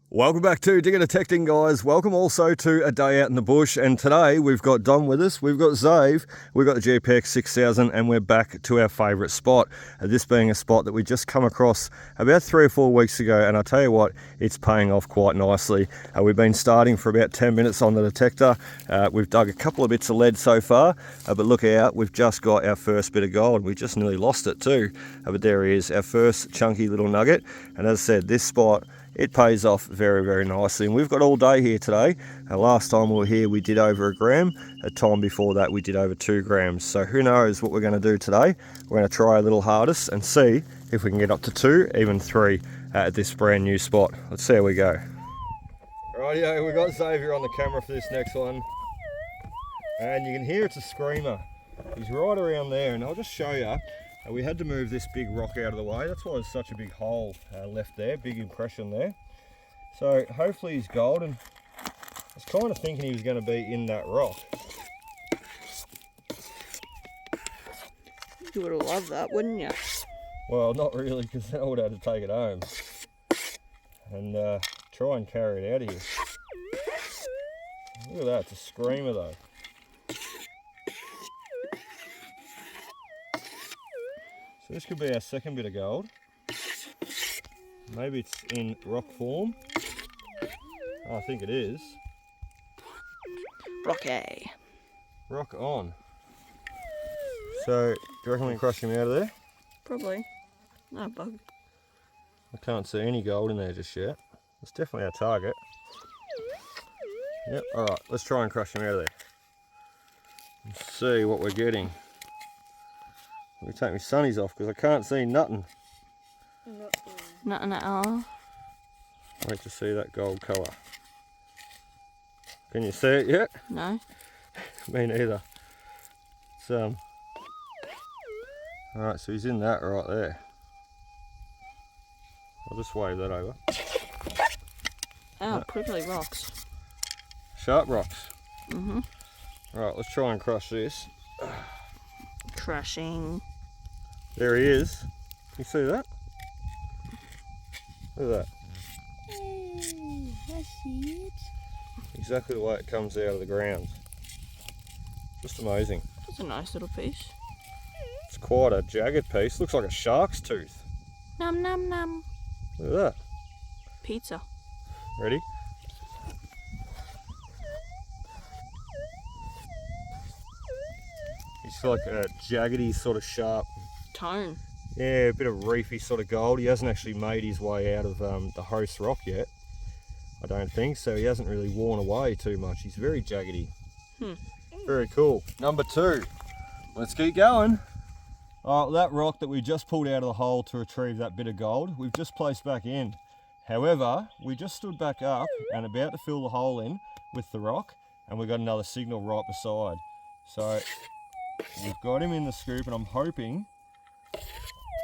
Welcome back to Digger Detecting, guys. Welcome also to a day out in the bush, and today we've got Dom with us, we've got Zave, we've got the GPX 6000, and we're back to our favourite spot. This being a spot that we just come across about 3 or 4 weeks ago, and I tell you what, it's paying off quite nicely. We've been starting for about 10 minutes on the detector. We've dug a couple of bits of lead so far, but look out, we've just got our first bit of gold. We just nearly lost it too, but there he is, our first chunky little nugget. And as I said, this spot, it pays off very, very nicely, and we've got all day here today. Last time we were here we did over 1 gram. A time before that we did over 2 grams. So who knows what we're going to do today. We're going to try a little hardest and see if we can get up to 2, even 3 at this brand new spot. Let's see how we go. Rightio, we've got Xavier on the camera for this next one, and you can hear it's a screamer. He's right around there, and I'll just show you. We had to move this big rock out of the way. That's why there's such a big hole left there, big impression there. So hopefully he's golden. I was kind of thinking he was going to be in that rock. You would have loved that, wouldn't you? Well, not really, because then I would have had to take it home and try and carry it out of here. Look at that, it's a screamer though. So this could be our second bit of gold. Maybe it's in rock form. Oh, I think it is. Rocky. Rock on. So, do you reckon we can crush him out of there? Probably. No bug. I can't see any gold in there just yet. It's definitely our target. Yep, alright, let's try and crush him out of there. Let's see what we're getting. Let me take my sunnies off because I can't see nothing. Nothing at all. Wait to see that gold colour. Can you see it yet? No. Me neither. It's alright, so he's in that right there. I'll just wave that over. Oh, prickly rocks. Sharp rocks. Mm-hmm. Alright, let's try and crush this. Crushing. There he is. Can you see that? Look at that. Hey, I see it. Exactly the way it comes out of the ground. Just amazing. That's a nice little piece. It's quite a jagged piece. Looks like a shark's tooth. Num num num. Look at that. Pizza. Ready? It's like a jaggedy sort of sharp. Tone. Yeah, a bit of reefy sort of gold. He hasn't actually made his way out of the host rock yet, I don't think, so he hasn't really worn away too much. He's very jaggedy. Very cool. Number 2. Let's keep going. That rock that we just pulled out of the hole to retrieve that bit of gold, we've just placed back in. However, we just stood back up and about to fill the hole in with the rock, and we've got another signal right beside. So we've got him in the scoop, and I'm hoping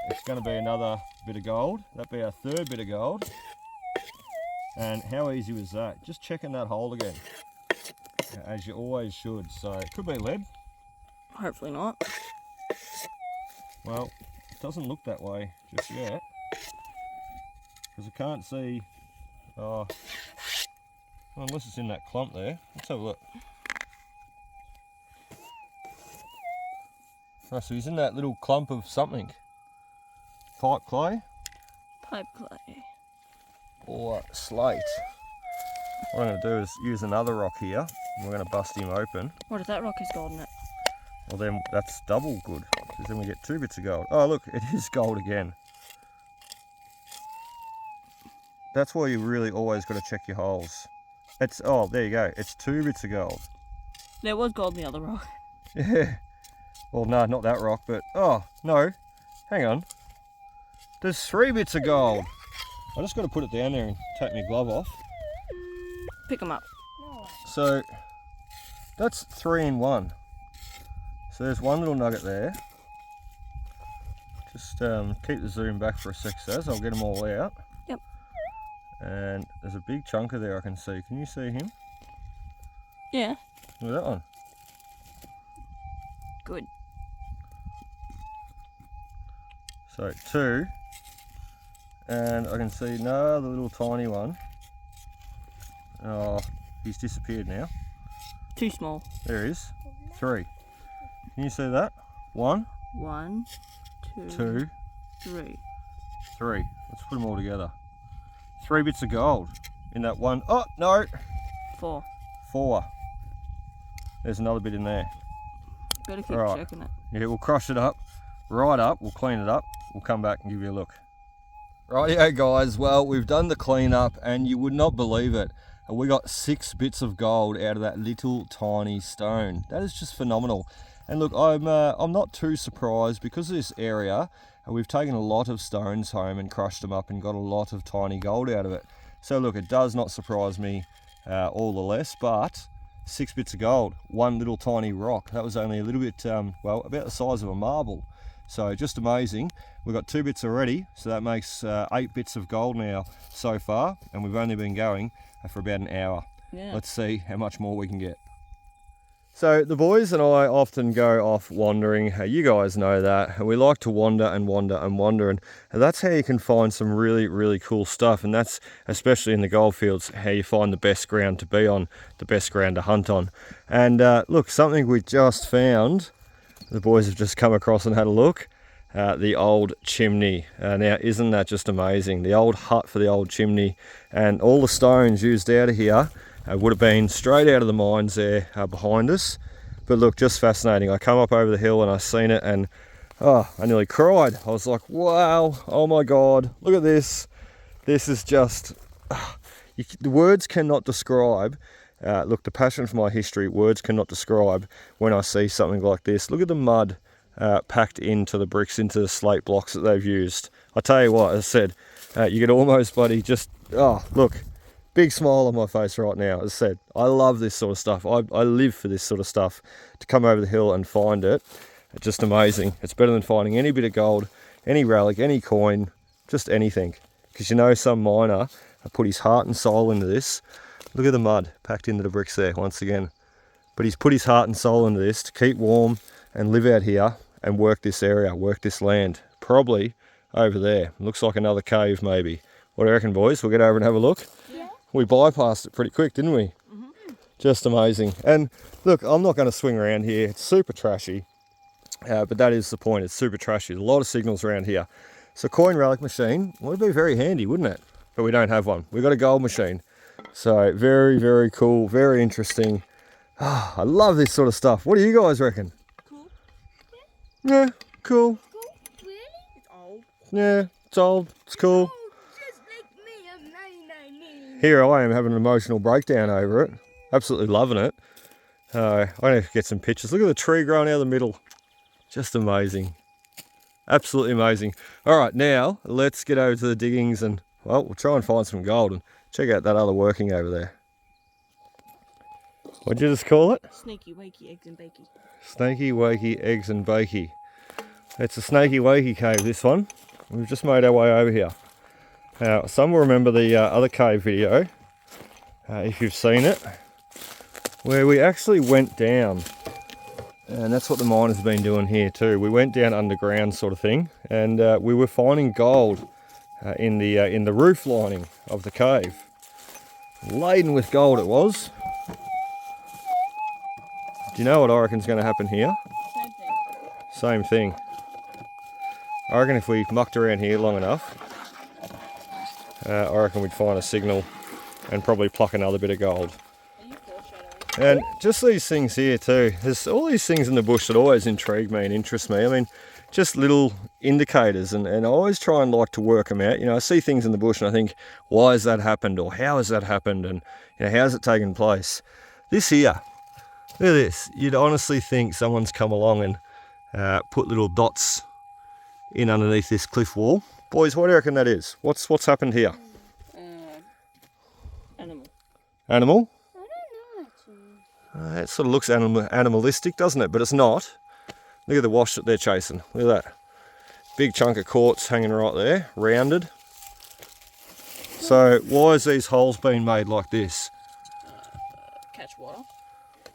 it's going to be another bit of gold. That'd be our 3rd bit of gold. And how easy was that? Just checking that hole again, as you always should. So it could be lead. Hopefully not. Well, it doesn't look that way just yet, because I can't see. Oh, unless it's in that clump there. Let's have a look. Oh, so he's in that little clump of something. Pipe clay? Pipe clay. Or slate. What I'm going to do is use another rock here, and we're going to bust him open. What if that rock is golden? It. Well then, that's double good, because then we get 2 bits of gold. Oh look, it is gold again. That's why you really always got to check your holes. It's, oh, there you go, it's 2 bits of gold. There was gold in the other rock. Yeah. Well, no, not that rock, but, oh, no, hang on. There's 3 bits of gold. I just got to put it down there and take my glove off. Pick them up. So, that's 3 in 1. So there's one little nugget there. Just keep the zoom back for a sec, Saz. I'll get them all out. Yep. And there's a big chunker there I can see. Can you see him? Yeah. Look at that one. Good. So 2. And I can see another little tiny one Oh, he's disappeared now. Too small. There he is. 3. Can you see that? 1, 1, 2, 2, 3. 3. Let's put them all together. 3 bits of gold in that one. Oh, no. 4. 4. There's another bit in there. Better keep Right. checking it. Yeah, we'll crush it up, right up, we'll clean it up, we'll come back and give you a look. Rightio guys, well we've done the clean up and you would not believe it. We got 6 bits of gold out of that little tiny stone. That is just phenomenal. And look, I'm not too surprised because of this area. We've taken a lot of stones home and crushed them up and got a lot of tiny gold out of it. So look, it does not surprise me all the less, but 6 bits of gold, 1 little tiny rock. That was only a little bit, well, about the size of a marble. So just amazing. We've got 2 bits already, so that makes 8 bits of gold now so far, and we've only been going for about an hour. Yeah. Let's see how much more we can get. So the boys and I often go off wandering. You guys know that. And we like to wander and wander and wander, and that's how you can find some really, really cool stuff. And that's, especially in the goldfields, how you find the best ground to be on, the best ground to hunt on. And look, something we just found, the boys have just come across and had a look. The old chimney. Now, isn't that just amazing? The old hut for the old chimney, and all the stones used out of here would have been straight out of the mines there behind us. But look, just fascinating. I come up over the hill and I seen it, and oh, I nearly cried. I was like, wow, oh my God, look at this. This is just, the words cannot describe, look, the passion for my history, words cannot describe when I see something like this. Look at the mud packed into the bricks, into the slate blocks that they've used. I tell you what, as I said, you could almost, buddy, just, oh, look. Big smile on my face right now. As I said, I love this sort of stuff. I live for this sort of stuff. To come over the hill and find it, it's just amazing. It's better than finding any bit of gold, any relic, any coin, just anything. Because you know some miner put his heart and soul into this. Look at the mud packed into the bricks there once again. But he's put his heart and soul into this to keep warm and live out here and work this area, work this land. Probably over there. Looks like another cave maybe. What do you reckon, boys? We'll get over and have a look? We bypassed it pretty quick, didn't we? Mm-hmm. Just amazing. And look, I'm not going to swing around here. It's super trashy, but that is the point. It's super trashy. There's a lot of signals around here. So coin relic machine would be very handy, wouldn't it? But we don't have one. We've got a gold machine. So very, very cool, very interesting. Oh, I love this sort of stuff. What do you guys reckon? Cool. Yeah, cool. Cool? Really? It's old. Yeah, it's old. It's cool. Here I am having an emotional breakdown over it. Absolutely loving it. I need to get some pictures. Look at the tree growing out of the middle. Just amazing. Absolutely amazing. All right, now let's get over to the diggings and, well, we'll try and find some gold and check out that other working over there. What'd you just call it? Sneaky, wakey, eggs and bakey. Snaky, wakey, eggs and bakey. It's a snaky, wakey cave, this one. We've just made our way over here. Now, some will remember the other cave video, if you've seen it, where we actually went down, and that's what the miners have been doing here too. We went down underground sort of thing, and we were finding gold in the roof lining of the cave. Laden with gold it was. Do you know what I reckon is going to happen here? Same thing. Same thing. I reckon if we mucked around here long enough, I reckon we'd find a signal and probably pluck another bit of gold. Are you foreshadowing? And just these things here too. There's all these things in the bush that always intrigue me and interest me. I mean, just little indicators, and I always try and like to work them out. You know, I see things in the bush and I think, why has that happened? Or how has that happened? And you know, how's it taken place? This here, look at this. You'd honestly think someone's come along and put little dots in underneath this cliff wall. Boys, what do you reckon that is? What's happened here? Animal. Animal? I don't know actually. It sort of looks animalistic, doesn't it? But it's not. Look at the wash that they're chasing. Look at that. Big chunk of quartz hanging right there, rounded. So why is these holes being made like this? Catch water.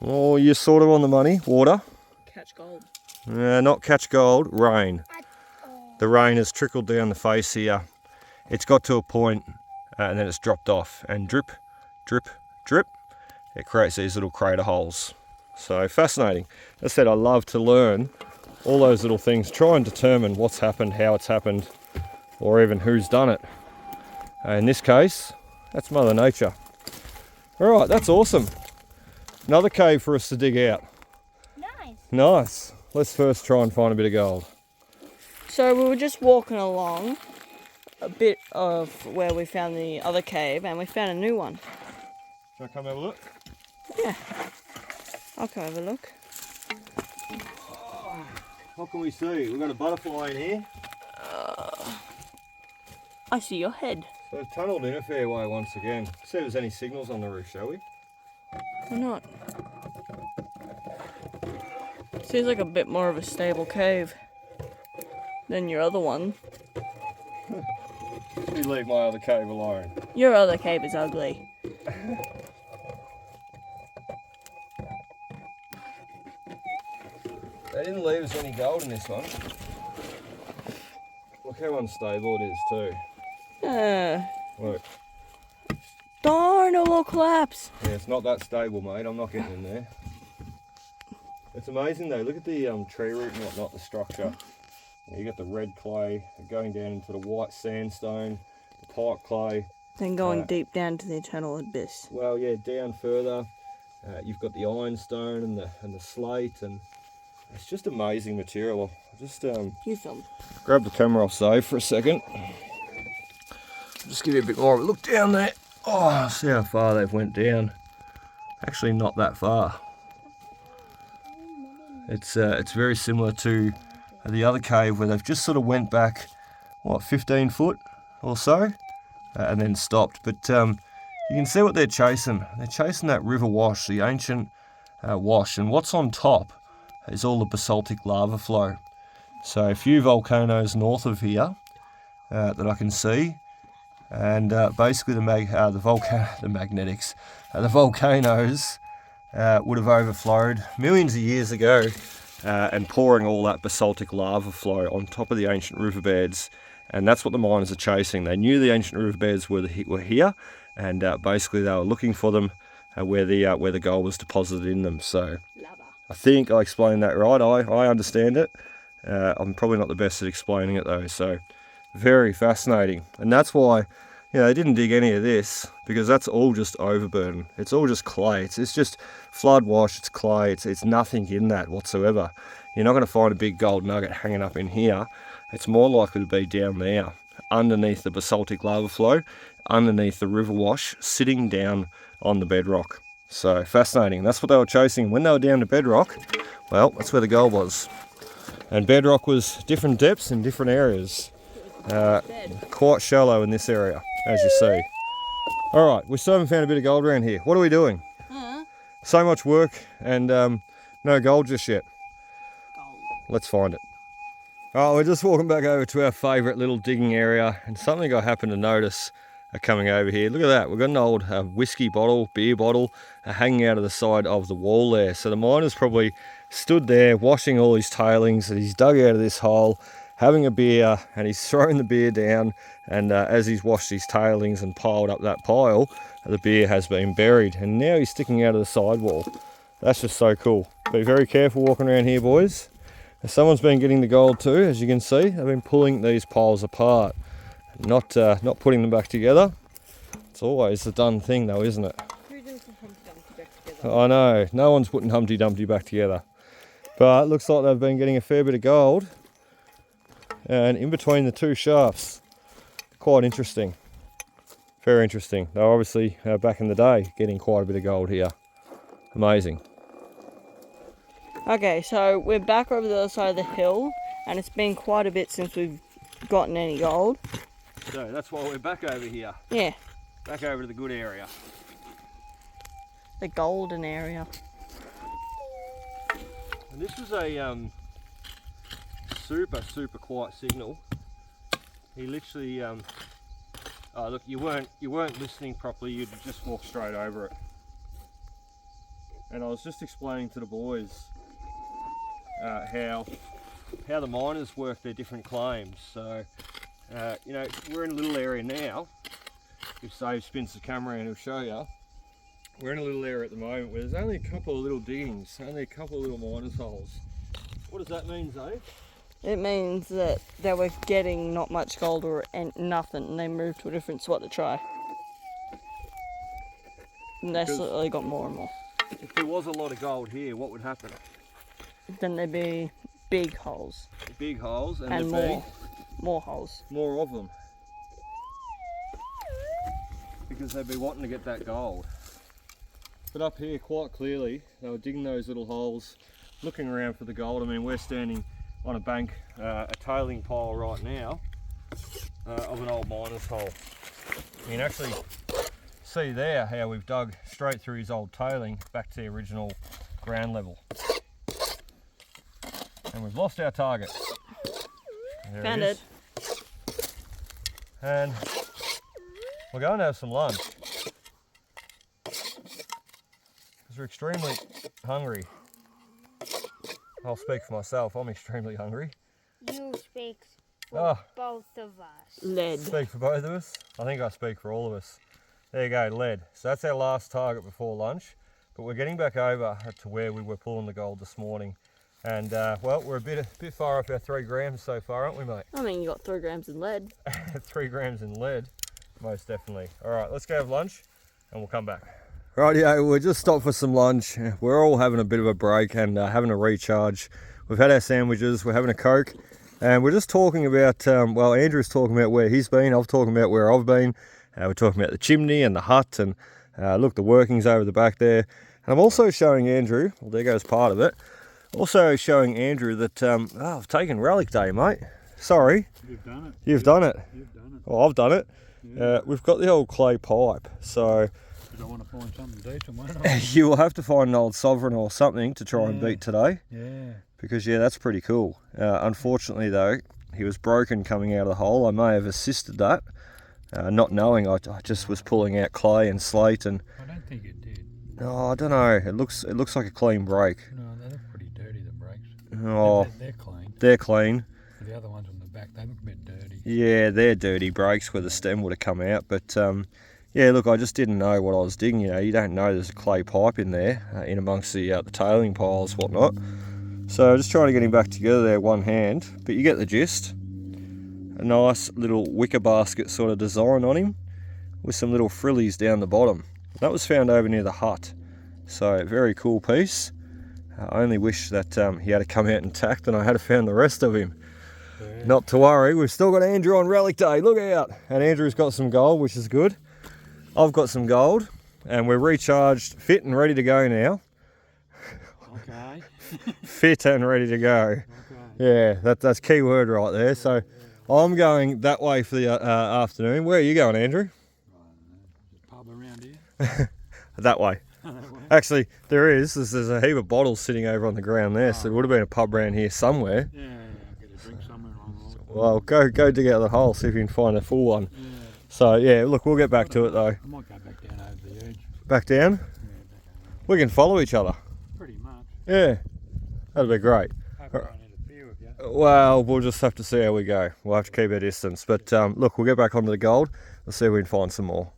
Oh, you're sort of on the money. Water. Catch gold. Not catch gold, rain. The rain has trickled down the face here. It's got to a point and then it's dropped off, and drip, drip, drip, it creates these little crater holes. So fascinating. As I said, I love to learn all those little things, try and determine what's happened, how it's happened, or even who's done it. In this case, that's Mother Nature. All right, that's awesome. Another cave for us to dig out. Nice. Nice. Let's first try and find a bit of gold. So we were just walking along a bit of where we found the other cave, and we found a new one. Shall I come have a look? Yeah. I'll come have a look. What can we see? We've got a butterfly in here. I see your head. So we've tunnelled in a fair way once again. See if there's any signals on the roof, shall we? Why not? Seems like a bit more of a stable cave than your other one. You leave my other cave alone. Your other cave is ugly. They didn't leave us any gold in this one. Look how unstable it is too. Look. Darn, it will collapse. Yeah, it's not that stable, mate. I'm not getting in there. It's amazing though. Look at the tree root and whatnot, the structure. You got the red clay going down into the white sandstone, the pipe clay. Then going deep down to the eternal abyss. Well, yeah, down further. You've got the ironstone and the slate, and it's just amazing material. I'll just You film. grab the camera off Zoe for a second. Just give you a bit more of a look down there. Oh, see how far they've went down. Actually, not that far. It's very similar to the other cave where they've just sort of went back, what, 15 foot or so, and then stopped. But you can see what they're chasing. They're chasing that river wash, the ancient wash, and what's on top is all the basaltic lava flow. So a few volcanoes north of here that I can see, and basically the volcanoes would have overflowed millions of years ago, and pouring all that basaltic lava flow on top of the ancient riverbeds, and that's what the miners are chasing. They knew the ancient riverbeds were here, and basically they were looking for them where the gold was deposited in them. So I think I explained that right. I understand it. I'm probably not the best at explaining it though. So very fascinating, and that's why they didn't dig any of this, because that's all just overburden. It's all just clay. It's just flood wash. It's clay. It's nothing in that whatsoever. You're not going to find a big gold nugget hanging up in here. It's more likely to be down there, underneath the basaltic lava flow, underneath the river wash, sitting down on the bedrock. So fascinating. That's what they were chasing. When they were down to bedrock, well, that's where the gold was. And bedrock was different depths in different areas. Quite shallow in this area, as you see. All right, we still haven't found a bit of gold around here. What are we doing? So much work and no gold just yet. Let's find it. Oh, we're just walking back over to our favourite little digging area, and something I happened to notice coming over here. Look at that. We've got an old whiskey bottle, beer bottle, hanging out of the side of the wall there. So the miner's probably stood there washing all his tailings that he's dug out of this hole, having a beer, and he's thrown the beer down, and as he's washed his tailings and piled up that pile, the beer has been buried, and now he's sticking out of the sidewall. That's just so cool. Be very careful walking around here, boys. Someone's been getting the gold too, as you can see. They've been pulling these piles apart, not putting them back together. It's always the done thing though, isn't it? Who does the Humpty Dumpty back together? I know, no one's putting Humpty Dumpty back together. But it looks like they've been getting a fair bit of gold, and in between the two shafts. Quite interesting. Very interesting. They were obviously back in the day getting quite a bit of gold here. Amazing. Okay, so we're back over the other side of the hill, and it's been quite a bit since we've gotten any gold. So that's why we're back over here. Yeah. Back over to the good area. The golden area. And this was a super quiet signal. He literally oh look, you weren't listening properly, you'd just walk straight over it. And I was just explaining to the boys how the miners work their different claims. So we're in a little area now. If Save spins the camera and he'll show you. we're in a little area at the moment where there's only a couple of little diggings, only a couple of little miners holes. What does that mean, Zay? It means that they were getting not much gold or nothing, and they moved to a different spot to try. And they slowly got more and more. If there was a lot of gold here, what would happen? Then there'd be big holes. Big holes And there'd more holes. be more of them. Because they'd be wanting to get that gold. But up here, quite clearly, they were digging those little holes, looking around for the gold. I mean, we're standing on a bank, a tailing pile right now, of an old miner's hole. You can actually see there how we've dug straight through his old tailing back to the original ground level. And we've lost our target. There Found it is. And we're going to have some lunch. Because we're extremely hungry. I'll speak for myself, I'm extremely hungry. You speak for both of us. Lead. Speak for both of us? I think I speak for all of us. There you go, lead. So that's our last target before lunch. But we're getting back over to where we were pulling the gold this morning. And well, we're a bit far off our 3 grams so far, aren't we, mate? I mean, you got 3 grams in lead. 3 grams in lead, most definitely. All right, let's go have lunch and we'll come back. Rightio, we just stopped for some lunch. We're all having a bit of a break and having a recharge. We've had our sandwiches, we're having a Coke, and we're just talking about, well, Andrew's talking about where he's been, I'm talking about where I've been. We're talking about the chimney and the hut and look, the workings over the back there. And I'm also showing Andrew, well, there goes part of it, also showing Andrew that I've taken relic day, mate. Sorry. You've done it. You've done it. You've done it. Oh, I've done it. Yeah. We've got the old clay pipe, so I want to find something decent, won't I? you will have to find an old sovereign or something to try and beat today. Yeah. Because yeah, that's pretty cool. Unfortunately though, he was broken coming out of the hole. I may have assisted that, not knowing. I just was pulling out clay and slate and. I don't think it did. Oh, I don't know. It looks like a clean break. No, they look pretty dirty, the brakes. Oh, They're clean. they're clean. The other ones on the back, they look a bit dirty. Yeah, they're dirty brakes where the stem would have come out. But yeah, look, I just didn't know what I was digging. You know, you don't know there's a clay pipe in there, in amongst the tailing piles, whatnot. So just trying to get him back together there, one hand. But you get the gist. A nice little wicker basket sort of design on him, with some little frillies down the bottom. That was found over near the hut. So very cool piece. I only wish that he had to come out intact and I had to found the rest of him. Yeah. Not to worry, we've still got Andrew on relic day, look out. And Andrew's got some gold, which is good. I've got some gold and we're recharged, fit and ready to go now. Okay. Fit and ready to go. Okay. Yeah, that's key word right there. So I'm going that way for the afternoon. Where are you going, Andrew? There's a pub around here. That way. Actually, there's a heap of bottles sitting over on the ground there, so there would have been a pub around here somewhere. Yeah, I'll get a drink somewhere along the way. Well, go dig out the hole, see if you can find a full one. Yeah. So yeah, look, we'll get back to it though. I might go back down over the edge. Back down? Yeah, back over. We can follow each other. Pretty much. Yeah, that'd be great. Hopefully I need a few of you. Well, we'll just have to see how we go. We'll have to keep our distance. But look, we'll get back onto the gold. Let's see if we can find some more.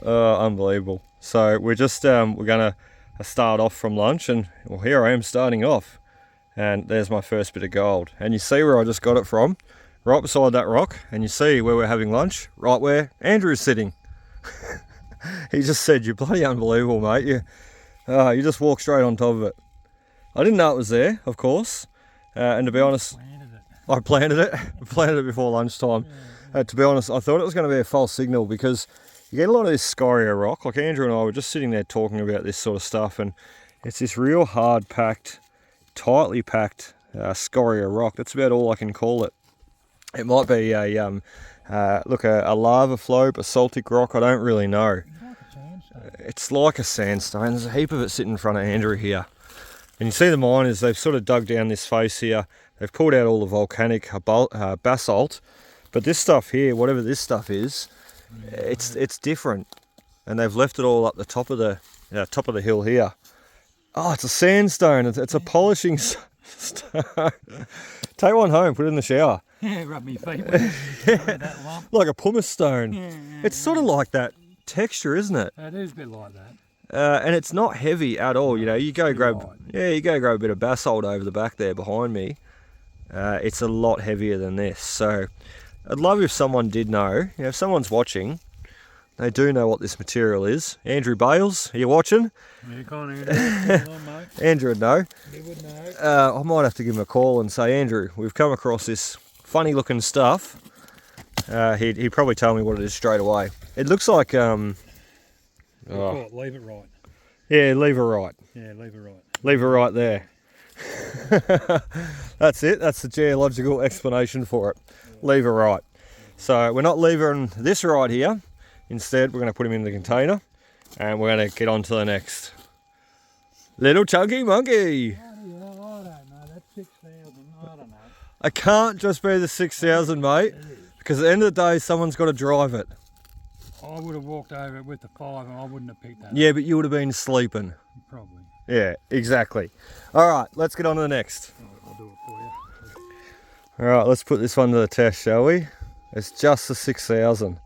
Unbelievable. So we're just we're gonna start off from lunch, and well, here I am starting off, and there's my first bit of gold. And you see where I just got it from, right beside that rock, and you see where we're having lunch, right where Andrew's sitting. He just said, "You're bloody unbelievable, mate. You just walk straight on top of it." I didn't know it was there, of course, and to be honest, I planted it before lunchtime. To be honest, I thought it was going to be a false signal because you get a lot of this scoria rock. Like Andrew and I were just sitting there talking about this sort of stuff, and it's this real hard packed, tightly packed scoria rock. That's about all I can call it. It might be a lava flow, basaltic rock. I don't really know. It's like a sandstone. There's a heap of it sitting in front of Andrew here. And you see the miners, they've sort of dug down this face here. They've pulled out all the volcanic basalt. But this stuff here, whatever this stuff is, it's different. And they've left it all up the top of the hill here. Oh, it's a sandstone. It's a polishing stone. Take one home, put it in the shower. Yeah, rub me feet with it. That lump. Like a pumice stone. Yeah. It's sort of like that texture, isn't it? It is a bit like that. And it's not heavy at all. You know, you go grab, Right. yeah, you go grab a bit of basalt over the back there behind me. It's a lot heavier than this. So I'd love if someone did know. You know, if someone's watching, they do know what this material is. Andrew Bales, are you watching? Yeah, go on, Andrew. Come on, mate. Andrew would know. He would know. I might have to give him a call and say, Andrew, we've come across this funny looking stuff. He'd probably tell me what it is straight away. It looks like We call it leave it right. yeah, lever right. Yeah, leave it right. Lever right there. That's it. That's the geological explanation for it. Lever right. So we're not levering this right here. Instead, we're going to put him in the container and we're going to get on to the next. Little chunky monkey. I don't know. That's 6,000. I don't know. I can't just be the 6,000, mate, because at the end of the day, someone's got to drive it. I would have walked over it with the 5 and I wouldn't have picked that Yeah, but you would have been sleeping. up. Probably. Yeah, exactly. All right, let's get on to the next. I'll do it for you. All right, let's put this one to the test, shall we? It's just the 6,000.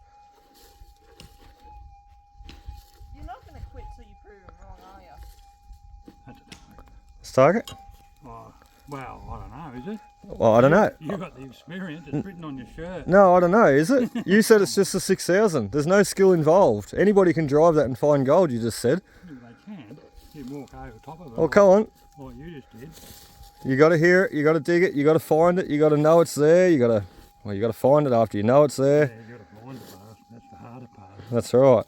You're not going to quit till you prove it wrong, are you? I don't know. Let's target. Oh, well, I don't know, is it? Well, I don't know. You've got the experience. It's written on your shirt. No, I don't know, is it? You said it's just the 6,000. There's no skill involved. Anybody can drive that and find gold, you just said. Yeah, they can. You walk over top of it. Oh, come on. Like you just did. You got to hear it, you got to dig it, you got to find it, you got to know it's there, you got to find it after you know it's Yeah, there. you got to find it first. That's the harder part. That's right.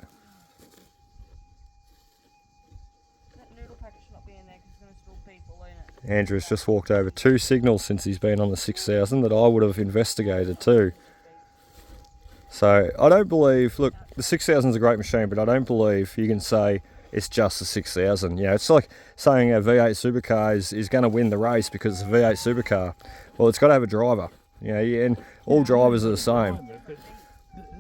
That noodle packet should not be in there because it's going to stall people in it. Andrew's just walked over 2 signals since he's been on the 6,000 that I would have investigated too. So I don't believe, look, the 6,000 is a great machine, but I don't believe you can say it's just the 6,000. You know, it's like saying a V8 supercar is going to win the race because it's a V8 supercar. Well, it's got to have a driver. You know, and all drivers are the same. But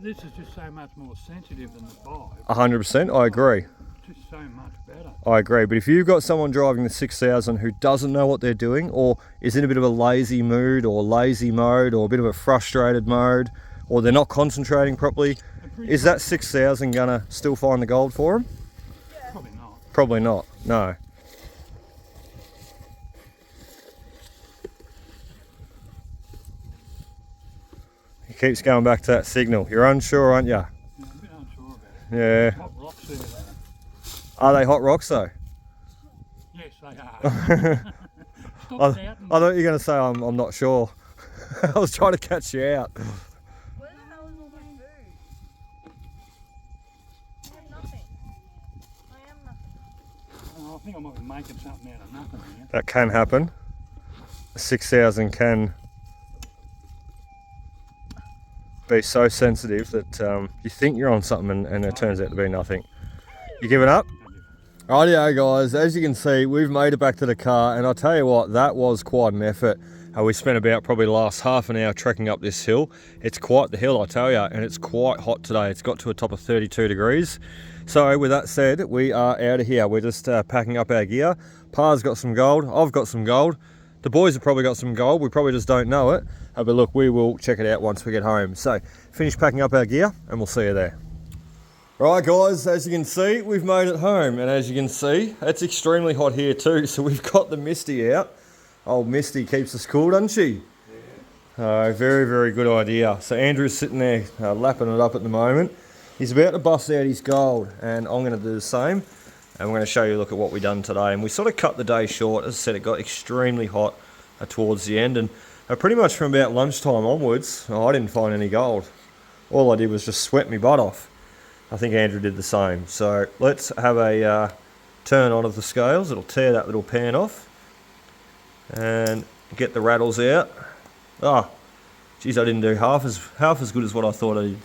this is just so much more sensitive than the 5. 100%, I agree. It's just so much better. I agree, but if you've got someone driving the 6,000 who doesn't know what they're doing, or is in a bit of a lazy mood or lazy mode or a bit of a frustrated mode, or they're not concentrating properly, is that 6,000 gonna still find the gold for them? Probably not. Probably not, no. He keeps going back to that signal. You're unsure, aren't you? Yeah, I'm a bit unsure about it. Yeah. Hot rocks there. Are they hot rocks though? Yes, they are. Stop I shouting. thought you were going to say I'm not sure. I was trying to catch you out. Where the hell is all my food? I have nothing. I am nothing. Oh, I think I might be making something out of nothing here. That can happen. 6,000 can be so sensitive that you think you're on something and it turns out to be nothing. You giving up? Rightio guys, as you can see, we've made it back to the car, and I'll tell you what, that was quite an effort. We spent about probably the last half an hour trekking up this hill. It's quite the hill, I tell you, and it's quite hot today. It's got to a top of 32 degrees. So with that said, we are out of here. We're just packing up our gear. Pa's got some gold, I've got some gold. The boys have probably got some gold, we probably just don't know it. But look, we will check it out once we get home. So finish packing up our gear and we'll see you there. Right guys, as you can see, we've made it home, and as you can see, it's extremely hot here too, so we've got the Misty out. Old Misty keeps us cool, doesn't she? Yeah. Very, very good idea. So Andrew's sitting there lapping it up at the moment. He's about to bust out his gold, and I'm going to do the same, and we're going to show you a look at what we've done today. And we sort of cut the day short. As I said, it got extremely hot towards the end, and pretty much from about lunchtime onwards, I didn't find any gold. All I did was just sweat my butt off. I think Andrew did the same. So let's have a turn on of the scales. It'll tear that little pan off and get the rattles out. Oh, geez, I didn't do half as good as what I thought I did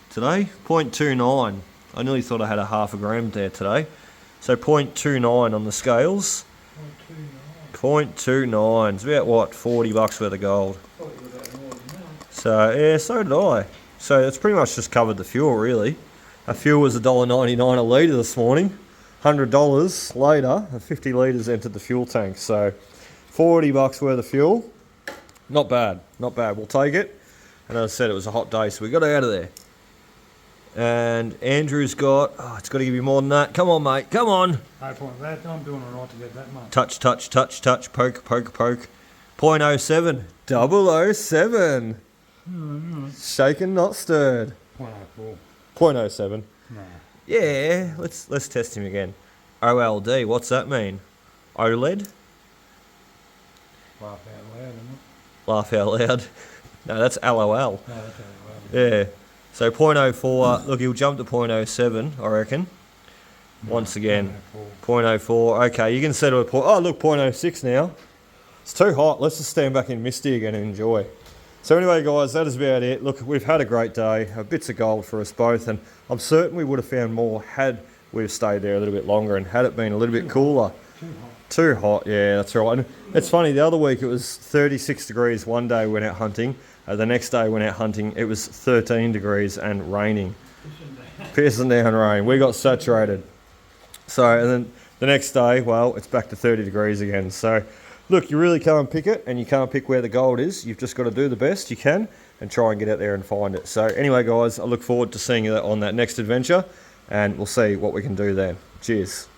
today. 0.29. I nearly thought I had a half a gram there today. So 0.29 on the scales. 0.29. It's about what, $40 worth of gold. So yeah, so did I. So it's pretty much just covered the fuel really. Our fuel was $1.99 a litre this morning. $100 later, 50 litres entered the fuel tank. So $40 worth of fuel. Not bad, not bad. We'll take it. And as I said, it was a hot day, so we got out of there. And Andrew's got, oh, it's got to give you more than that. Come on, mate, come on. No point that. I'm doing all right to get that much. Touch, touch, touch, touch, poke, poke, poke. 0.07. 007. Shaken, not stirred. 0.04. 0.07. No. Yeah, let's test him again. OLD, what's that mean? OLED? Laugh out loud, isn't it? Laugh out loud. No, that's LOL. No, that's out loud. Yeah. So 0.04, look, he'll jump to 0.07, I reckon. Once again, 0.04. Okay, you can settle at oh, look, 0.06 now. It's too hot. Let's just stand back in Misty again and enjoy. So anyway, guys, that is about it. Look, we've had a great day. Bits of gold for us both, and I'm certain we would have found more had we've stayed there a little bit longer and had it been a little bit cooler. Too hot, yeah, that's right. And it's funny, the other week it was 36 degrees one day we went out hunting. The next day we went out hunting, it was 13 degrees and raining. Pissing down rain. We got saturated. So, and then the next day, well, it's back to 30 degrees again. So, look, you really can't pick it, and you can't pick where the gold is. You've just got to do the best you can and try and get out there and find it. So anyway, guys, I look forward to seeing you on that next adventure, and we'll see what we can do then. Cheers.